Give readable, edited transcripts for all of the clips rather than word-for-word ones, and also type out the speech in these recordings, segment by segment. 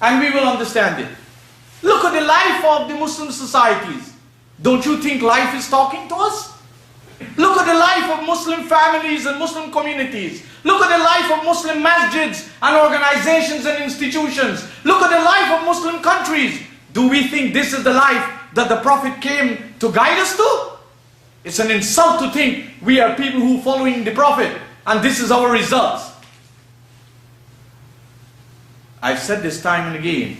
and we will understand it. Look at the life of the Muslim societies. Don't you think life is talking to us? Look at the life of Muslim families and Muslim communities. Look at the life of Muslim masjids and organizations and institutions. Look at the life of Muslim countries. Do we think this is the life that the Prophet came to guide us to? It's an insult to think we are people who are following the Prophet and this is our results. I've said this time and again.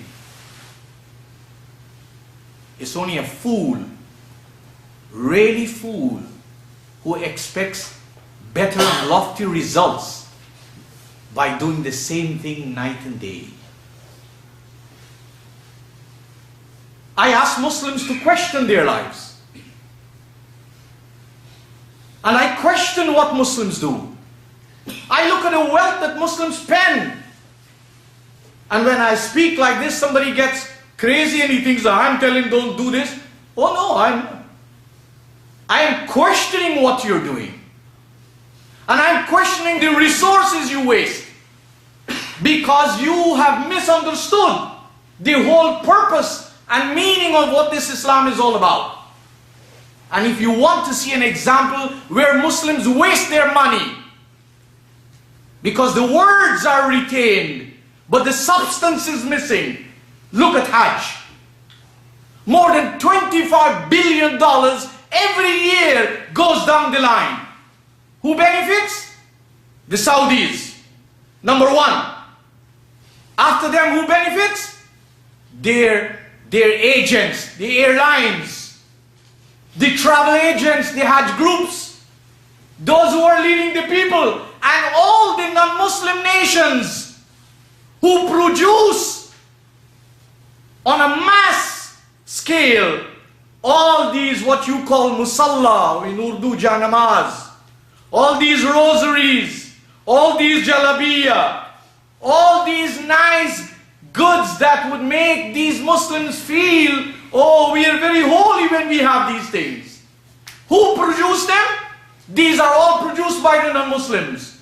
It's only a fool, really fool, who expects better and lofty results by doing the same thing night and day. I ask Muslims to question their lives. And I question what Muslims do. I look at the wealth that Muslims spend. And when I speak like this, somebody gets crazy and he thinks that I'm telling don't do this. Oh no, I am questioning what you're doing. And I'm questioning the resources you waste. Because you have misunderstood the whole purpose and meaning of what this Islam is all about. And if you want to see an example where Muslims waste their money, because the words are retained, but the substance is missing, look at Hajj. More than $25 billion every year goes down the line. Who benefits? The Saudis. Number one. After them, who benefits? Their agents, the airlines, the travel agents, the Hajj groups, those who are leading the people, and all the non-Muslim nations who produce on a mass scale all these what you call musalla, in Urdu janamaz, all these rosaries, all these jalabiya, all these nice goods that would make these Muslims feel, oh, we are very holy when we have these things. Who produced them? These are all produced by the non-Muslims.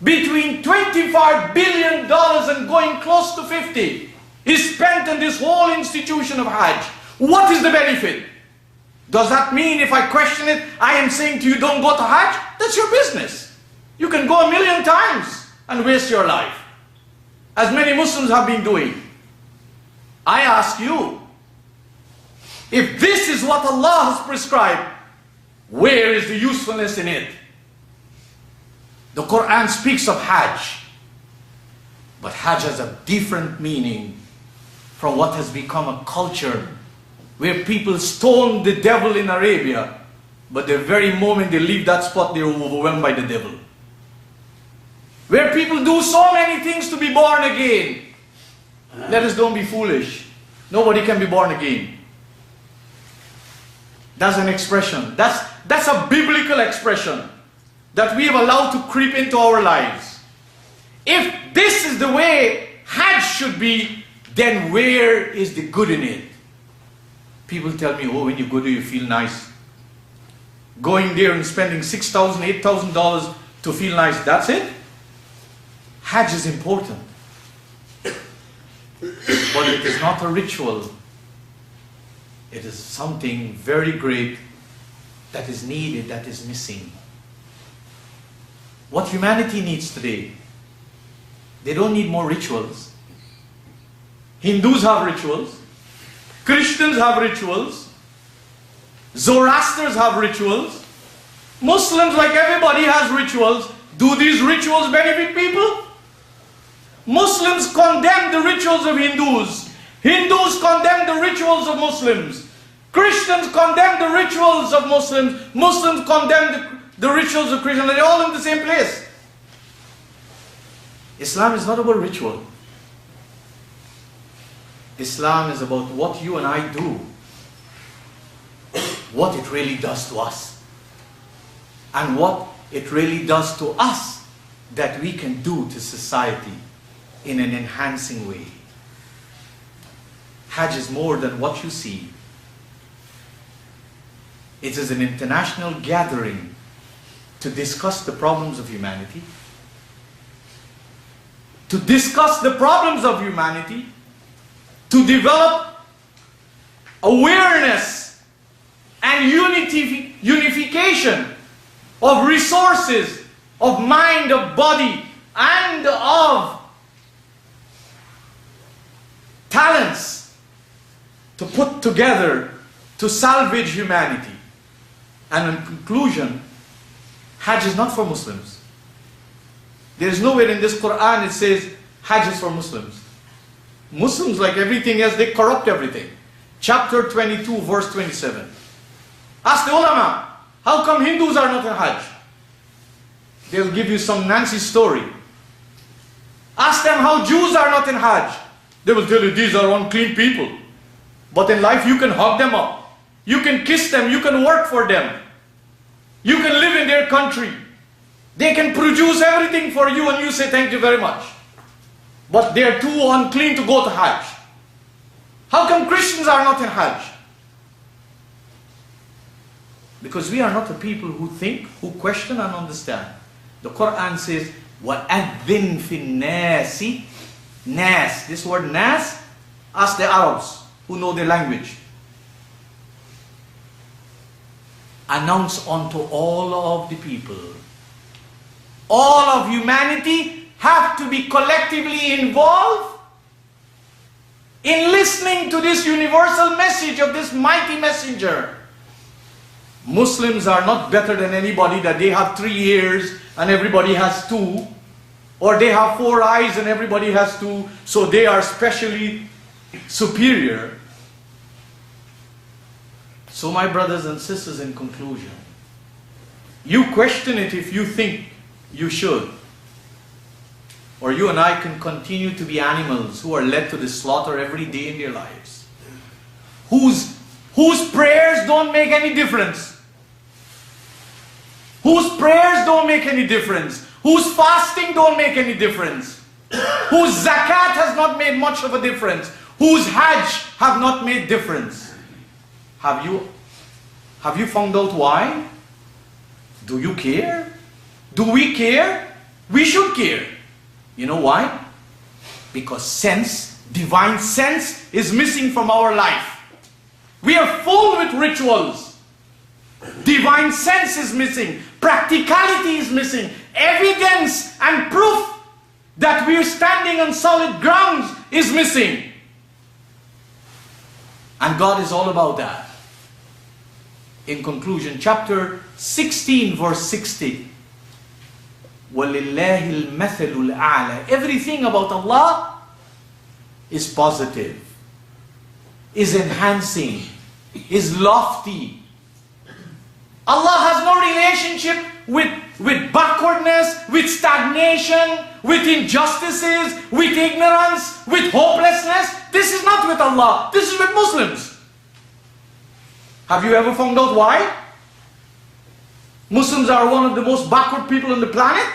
Between $25 billion and going close to 50 is spent on this whole institution of Hajj. What is the benefit? Does that mean if I question it, I am saying to you, don't go to Hajj? That's your business. You can go 1,000,000 times and waste your life, as many Muslims have been doing. I ask you, if this is what Allah has prescribed, where is the usefulness in it? The Qur'an speaks of Hajj, but Hajj has a different meaning from what has become a culture where people stone the devil in Arabia, but the very moment they leave that spot, they're overwhelmed by the devil. Where people do so many things to be born again. Let us don't be foolish. Nobody can be born again. That's an expression. That's a biblical expression that we have allowed to creep into our lives. If this is the way Hajj should be, then where is the good in it? People tell me, oh, when you go there you feel nice. Going there and spending $6,000, $8,000 to feel nice, that's it? Hajj is important. But it is not a ritual. It is something very great that is needed, that is missing. What humanity needs today, they don't need more rituals. Hindus have rituals. Christians have rituals. Zoroastrians have rituals. Muslims, like everybody, has rituals. Do these rituals benefit people? Muslims condemn the rituals of Hindus. Hindus condemn the rituals of Muslims. Christians condemn the rituals of Muslims. Muslims condemn the rituals of Christians. They're all in the same place. Islam is not about ritual. Islam is about what you and I do, what it really does to us, and what it really does to us that we can do to society in an enhancing way. Hajj is more than what you see. It is an international gathering to discuss the problems of humanity, to discuss the problems of humanity, to develop awareness and unification of resources, of mind, of body, and of talents to put together to salvage humanity. And in conclusion, Hajj is not for Muslims. There is nowhere in this Qur'an it says Hajj is for Muslims. Muslims, like everything else, they corrupt everything. Chapter 22, verse 27. Ask the ulama, how come Hindus are not in Hajj? They'll give you some Nancy story. Ask them how Jews are not in Hajj. They will tell you these are unclean people. But in life you can hug them up. You can kiss them. You can work for them. You can live in their country. They can produce everything for you and you say thank you very much. But they are too unclean to go to Hajj. How come Christians are not in Hajj? Because we are not the people who think, who question and understand. The Qur'an says, وَأَذِّن فِي النَّاسِ Nas. This word Nas, ask the Arabs who know their language. Announce unto all of the people. All of humanity have to be collectively involved in listening to this universal message of this mighty messenger. Muslims are not better than anybody, that they have 3 ears and everybody has 2, or they have 4 eyes and everybody has 2, so they are specially superior. So my brothers and sisters, in conclusion, you question it if you think you should, or you and I can continue to be animals who are led to the slaughter every day in their lives, whose prayers don't make any difference, whose prayers don't make any difference, whose fasting don't make any difference, whose zakat has not made much of a difference, whose hajj have not made difference. Have you found out why? Do you care? Do we care? We should care. You know why? Because sense, divine sense, is missing from our life. We are full with rituals. Divine sense is missing. Practicality is missing. Evidence and proof that we are standing on solid grounds is missing. And God is all about that. In conclusion, chapter 16, verse 60. وَلِلَّهِ الْمَثَلُ الْأَعْلَى. Everything about Allah is positive, is enhancing, is lofty. Allah has no relationship with backwardness, with stagnation, with injustices, with ignorance, with hopelessness. This is not with Allah. This is with Muslims. Have you ever found out why? Muslims are one of the most backward people on the planet.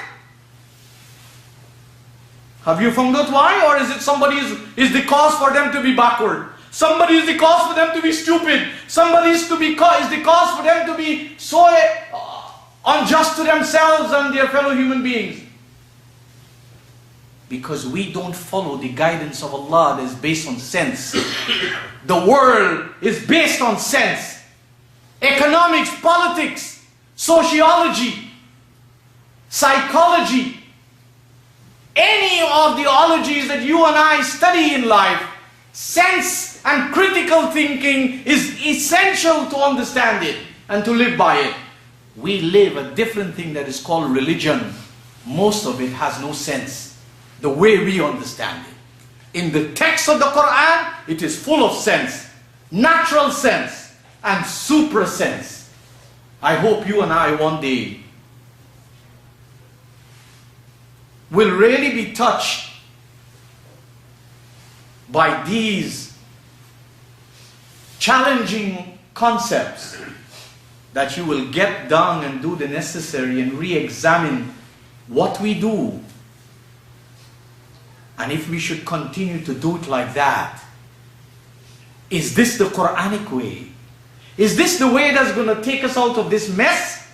Have you found out why? Or is it somebody is the cause for them to be backward? Somebody is the cause for them to be stupid. Somebody is the cause for them to be so unjust to themselves and their fellow human beings. Because we don't follow the guidance of Allah that is based on sense. The world is based on sense. Economics, politics, sociology, psychology, any of the ologies that you and I study in life, sense and critical thinking is essential to understand it and to live by it. We live a different thing that is called religion. Most of it has no sense, the way we understand it. In the text of the Qur'an, it is full of sense, natural sense, and supra sense. I hope you and I one day will really be touched by these challenging concepts, that you will get down and do the necessary and re-examine what we do, and if we should continue to do it like that. Is this the Qur'anic way? Is this the way that's going to take us out of this mess?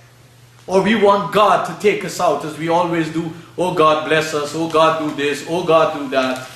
Or we want God to take us out as we always do. Oh God bless us, oh God do this, oh God do that.